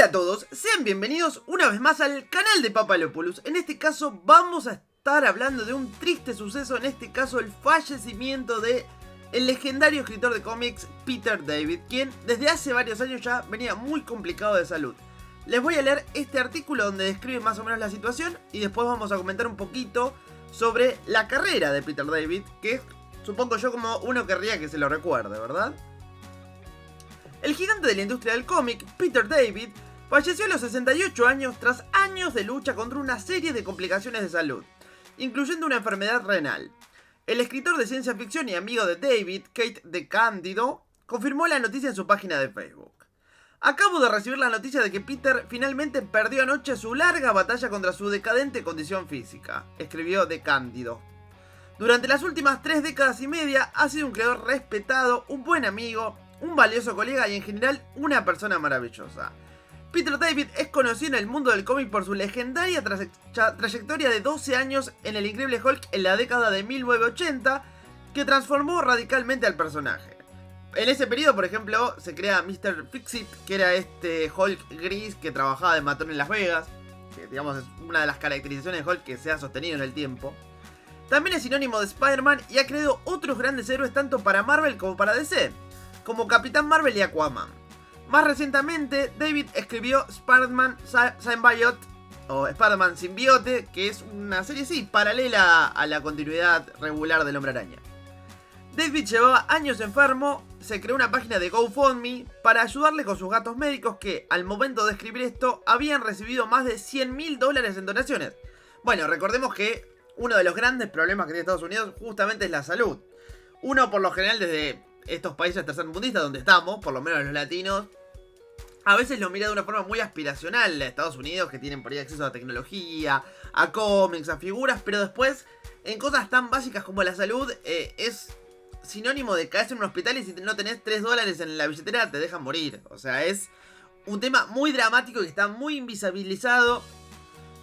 Hola a todos, sean bienvenidos una vez más al canal de Papalopoulos. En este caso vamos a estar hablando de un triste suceso, en este caso el fallecimiento de el legendario escritor de cómics Peter David, quien desde hace varios años ya venía muy complicado de salud. Les voy a leer este artículo donde describe más o menos la situación y después vamos a comentar un poquito sobre la carrera de Peter David, que supongo yo como uno querría que se lo recuerde, ¿verdad? El gigante de la industria del cómic, Peter David, falleció a los 68 años tras años de lucha contra una serie de complicaciones de salud, incluyendo una enfermedad renal. El escritor de ciencia ficción y amigo de David, Kate DeCandido, confirmó la noticia en su página de Facebook. Acabo de recibir la noticia de que Peter finalmente perdió anoche su larga batalla contra su decadente condición física, escribió DeCandido. Durante las últimas 3 décadas y media ha sido un creador respetado, un buen amigo, un valioso colega y en general una persona maravillosa. Peter David es conocido en el mundo del cómic por su legendaria trayectoria de 12 años en el Increíble Hulk en la década de 1980, que transformó radicalmente al personaje. En ese periodo, por ejemplo, se crea Mr. Fix-It, que era este Hulk gris que trabajaba de matón en Las Vegas, que digamos es una de las caracterizaciones de Hulk que se ha sostenido en el tiempo. También es sinónimo de Spider-Man y ha creado otros grandes héroes tanto para Marvel como para DC, como Capitán Marvel y Aquaman. Más recientemente, David escribió Spider-Man Symbiote, o Spider-Man Simbiote, que es una serie paralela a la continuidad regular del Hombre Araña. David llevaba años enfermo, se creó una página de GoFundMe para ayudarle con sus gastos médicos que, al momento de escribir esto, habían recibido más de $100.000 en donaciones. Bueno, recordemos que uno de los grandes problemas que tiene Estados Unidos justamente es la salud. Uno, por lo general, desde estos países tercermundistas donde estamos, por lo menos los latinos, a veces lo mira de una forma muy aspiracional a Estados Unidos, que tienen por ahí acceso a tecnología, a cómics, a figuras, pero después en cosas tan básicas como la salud es sinónimo de caerse en un hospital y si no tenés $3 en la billetera te dejan morir. O sea, es un tema muy dramático y que está muy invisibilizado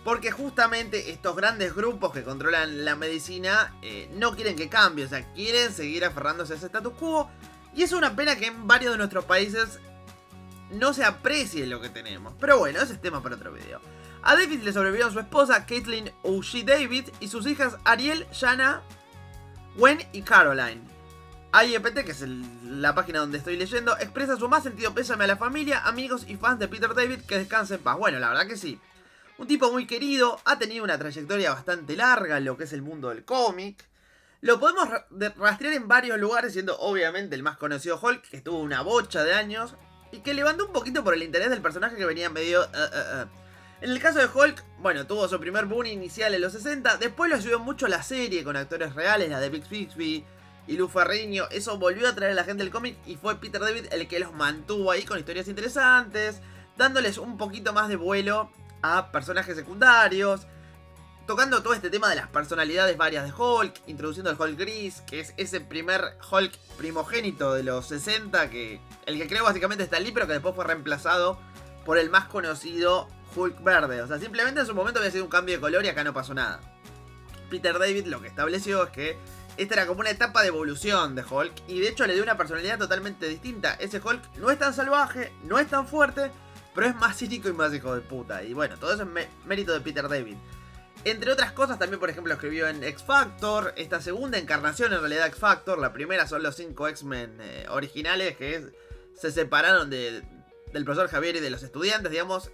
porque justamente estos grandes grupos que controlan la medicina no quieren que cambie, o sea, quieren seguir aferrándose a ese status quo. Y es una pena que en varios de nuestros países no se aprecie lo que tenemos. Pero bueno, ese es tema para otro video. A David le sobrevivieron su esposa, Caitlin O'Shea David, y sus hijas Ariel, Shanna, Gwen y Caroline. AIEPT, que es la página donde estoy leyendo, expresa su más sentido pésame a la familia, amigos y fans de Peter David, que descanse en paz. Bueno, la verdad que sí. Un tipo muy querido, ha tenido una trayectoria bastante larga en lo que es el mundo del cómic. Lo podemos rastrear en varios lugares, siendo obviamente el más conocido Hulk, que estuvo una bocha de años, y que levantó un poquito por el interés del personaje que venía medio... En el caso de Hulk, bueno, tuvo su primer boom inicial en los 60, después lo ayudó mucho la serie con actores reales, la de Vic Bixby y Lou Ferrigno. Eso volvió a atraer a la gente del cómic y fue Peter David el que los mantuvo ahí con historias interesantes, dándoles un poquito más de vuelo a personajes secundarios, tocando todo este tema de las personalidades varias de Hulk, introduciendo el Hulk gris, que es ese primer Hulk primogénito de los 60, que el que creó básicamente Stan Lee, pero que después fue reemplazado por el más conocido Hulk verde. O sea, simplemente en su momento había sido un cambio de color y acá no pasó nada. Peter David lo que estableció es que esta era como una etapa de evolución de Hulk, y de hecho le dio una personalidad totalmente distinta. Ese Hulk no es tan salvaje, no es tan fuerte, pero es más cínico y más hijo de puta. Y bueno, todo eso es mérito de Peter David. Entre otras cosas, también por ejemplo escribió en X-Factor, esta segunda encarnación en realidad de X-Factor. La primera son los 5 X-Men originales que se separaron del profesor Javier y de los estudiantes, digamos.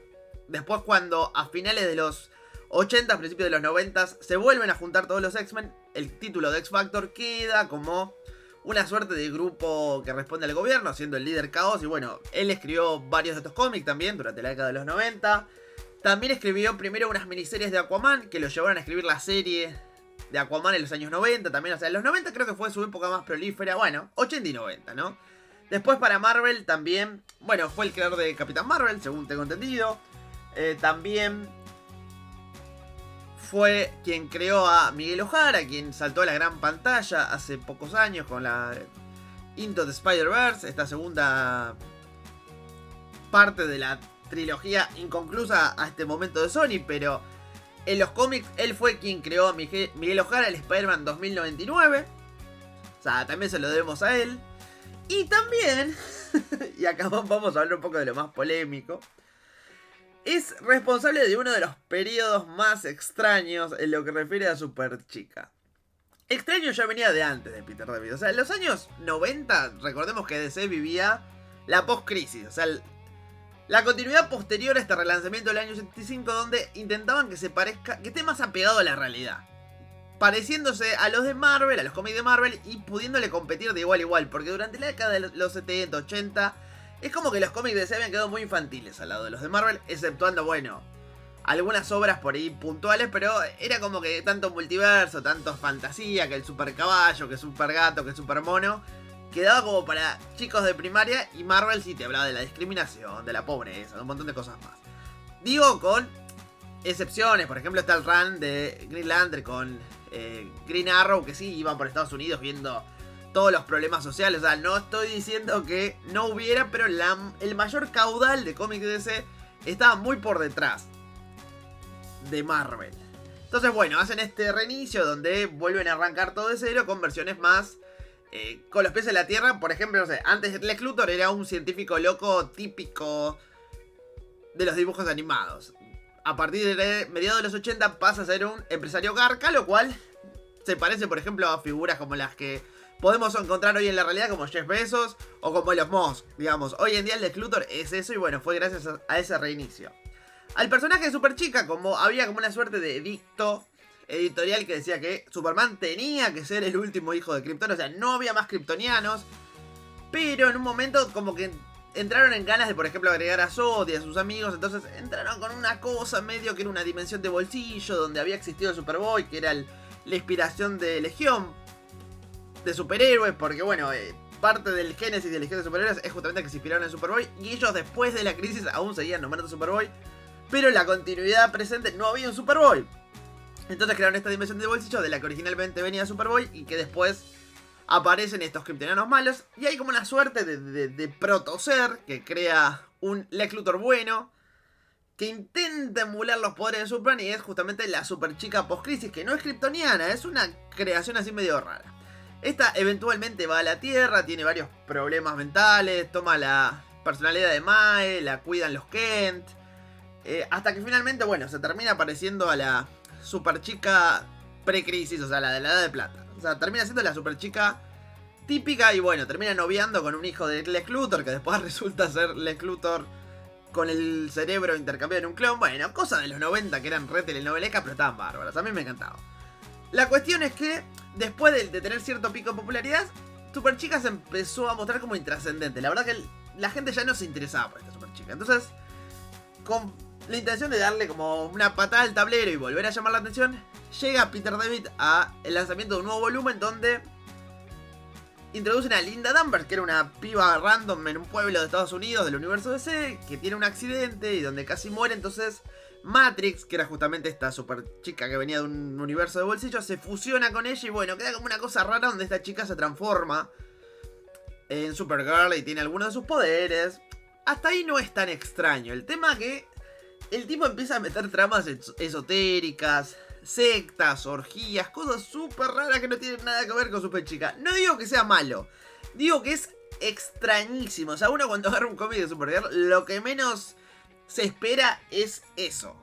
Después, cuando a finales de los 80, principios de los 90 se vuelven a juntar todos los X-Men, el título de X-Factor queda como una suerte de grupo que responde al gobierno, siendo el líder Caos. Y bueno, él escribió varios de estos cómics también durante la década de los 90. También escribió primero unas miniseries de Aquaman, que lo llevaron a escribir la serie de Aquaman en los años 90 también. O sea, en los 90 creo que fue su época más prolífera. Bueno, 80 y 90, ¿no? Después para Marvel también, bueno, fue el creador de Capitán Marvel, según tengo entendido. También fue quien creó a Miguel O'Hara, quien saltó a la gran pantalla hace pocos años con la Into the Spider-Verse, esta segunda parte de la trilogía inconclusa a este momento de Sony, pero en los cómics él fue quien creó a Miguel O'Hara, el Spider-Man 2099. O sea, también se lo debemos a él. Y también, y acá vamos a hablar un poco de lo más polémico, es responsable de uno de los periodos más extraños en lo que refiere a Superchica. Extraño ya venía de antes de Peter David. O sea, en los años 90, recordemos que DC vivía la post-crisis. O sea, la continuidad posterior a este relanzamiento del año 85, donde intentaban que se parezca, que esté más apegado a la realidad. Pareciéndose a los de Marvel, a los cómics de Marvel, y pudiéndole competir de igual a igual. Porque durante la década de los 70, 80, es como que los cómics de DC habían quedado muy infantiles al lado de los de Marvel, exceptuando, bueno, algunas obras por ahí puntuales, pero era como que tanto multiverso, tanto fantasía, que el super caballo, que el super gato, que el super mono, quedaba como para chicos de primaria, y Marvel sí te hablaba de la discriminación, de la pobreza, de un montón de cosas más. Digo, con excepciones, por ejemplo está el run de Green Lantern con Green Arrow, que sí iban por Estados Unidos viendo todos los problemas sociales. O sea, no estoy diciendo que no hubiera, pero el mayor caudal de cómics de DC estaba muy por detrás de Marvel. Entonces, bueno, hacen este reinicio donde vuelven a arrancar todo de cero con versiones más con los pies en la tierra. Por ejemplo, no sé, antes Lex Luthor era un científico loco típico de los dibujos animados. A partir de mediados de los 80 pasa a ser un empresario garca, lo cual se parece, por ejemplo, a figuras como las que podemos encontrar hoy en la realidad, como Jeff Bezos o como Elon Musk, digamos. Hoy en día el Lex Luthor es eso, y bueno, fue gracias a ese reinicio. Al personaje de Superchica, como había como una suerte de edicto editorial que decía que Superman tenía que ser el último hijo de Krypton, o sea, no había más kryptonianos, pero en un momento como que entraron en ganas de, por ejemplo, agregar a Zod y a sus amigos. Entonces entraron con una cosa medio que era una dimensión de bolsillo, donde había existido el Superboy, que era la inspiración de Legión de superhéroes, porque bueno, parte del génesis de Legión de Superhéroes es justamente que se inspiraron en Superboy, y ellos después de la crisis aún seguían nombrando Superboy, pero en la continuidad presente no había un Superboy. Entonces crearon esta dimensión de bolsillo de la que originalmente venía Superboy, y que después aparecen estos kryptonianos malos, y hay como una suerte de protoser que crea un Lex Luthor bueno, que intenta emular los poderes de Superman, y es justamente la Superchica post-crisis, que no es kryptoniana, es una creación así medio rara. Esta eventualmente va a la Tierra, tiene varios problemas mentales, toma la personalidad de Mae, la cuidan los Kent, hasta que finalmente, bueno, se termina pareciendo a la Superchica pre-crisis, o sea, la de la Edad de Plata. O sea, termina siendo la Superchica típica, y bueno, termina noviando con un hijo de Lex Luthor, que después resulta ser Lex Luthor con el cerebro intercambiado en un clon. Bueno, cosas de los 90 que eran re telenovelescas, pero estaban bárbaras, a mí me encantaba. La cuestión es que, después de tener cierto pico de popularidad, Superchica se empezó a mostrar como intrascendente. La verdad que la gente ya no se interesaba por esta Superchica. Entonces, con la intención de darle como una patada al tablero y volver a llamar la atención, llega Peter David a el lanzamiento de un nuevo volumen donde introducen a Linda Danvers, que era una piba random en un pueblo de Estados Unidos del universo DC, que tiene un accidente y donde casi muere. Entonces Matrix, que era justamente esta super chica que venía de un universo de bolsillo, se fusiona con ella, y bueno, queda como una cosa rara donde esta chica se transforma en Supergirl y tiene algunos de sus poderes. Hasta ahí no es tan extraño. El tema que el tipo empieza a meter tramas esotéricas, sectas, orgías, cosas súper raras que no tienen nada que ver con Superchica. No digo que sea malo, digo que es extrañísimo. O sea, uno cuando agarra un cómic de Supergirl, lo que menos se espera es eso.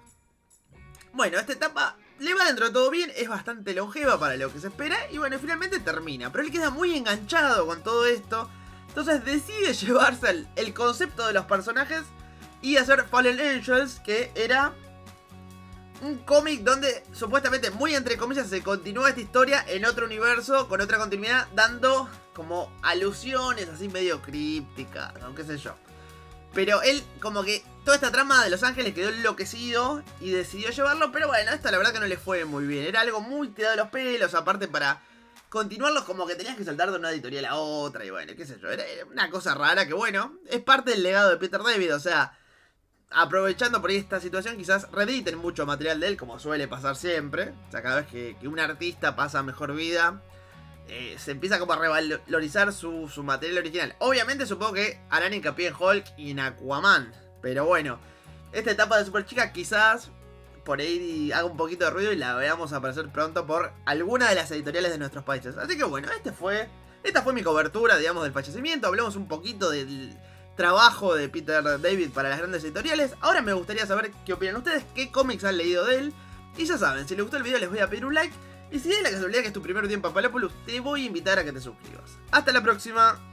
Bueno, esta etapa le va dentro de todo bien, es bastante longeva para lo que se espera, y bueno, finalmente termina. Pero él queda muy enganchado con todo esto, entonces decide llevarse el concepto de los personajes y hacer Fallen Angels, que era un cómic donde supuestamente, muy entre comillas, se continúa esta historia en otro universo, con otra continuidad, dando como alusiones así medio crípticas, o qué sé yo. Pero él, como que toda esta trama de Los Ángeles quedó enloquecido y decidió llevarlo, pero bueno, esta la verdad que no le fue muy bien. Era algo muy tirado de los pelos, aparte para continuarlos como que tenías que saltar de una editorial a otra, y bueno, qué sé yo, era una cosa rara que bueno, es parte del legado de Peter David. O sea, aprovechando por ahí esta situación, quizás reediten mucho material de él, como suele pasar siempre. O sea, cada vez que un artista pasa a mejor vida, se empieza como a revalorizar su material original. Obviamente supongo que harán hincapié en Hulk y en Aquaman, pero bueno, esta etapa de Superchica quizás por ahí haga un poquito de ruido y la veamos aparecer pronto por alguna de las editoriales de nuestros países. Así que bueno, esta fue mi cobertura, digamos, del fallecimiento. Hablamos un poquito de trabajo de Peter David para las grandes editoriales. Ahora me gustaría saber qué opinan ustedes, qué cómics han leído de él. Y ya saben, si les gustó el video les voy a pedir un like. Y si es la casualidad que es tu primer día en Papalópolis, te voy a invitar a que te suscribas. Hasta la próxima.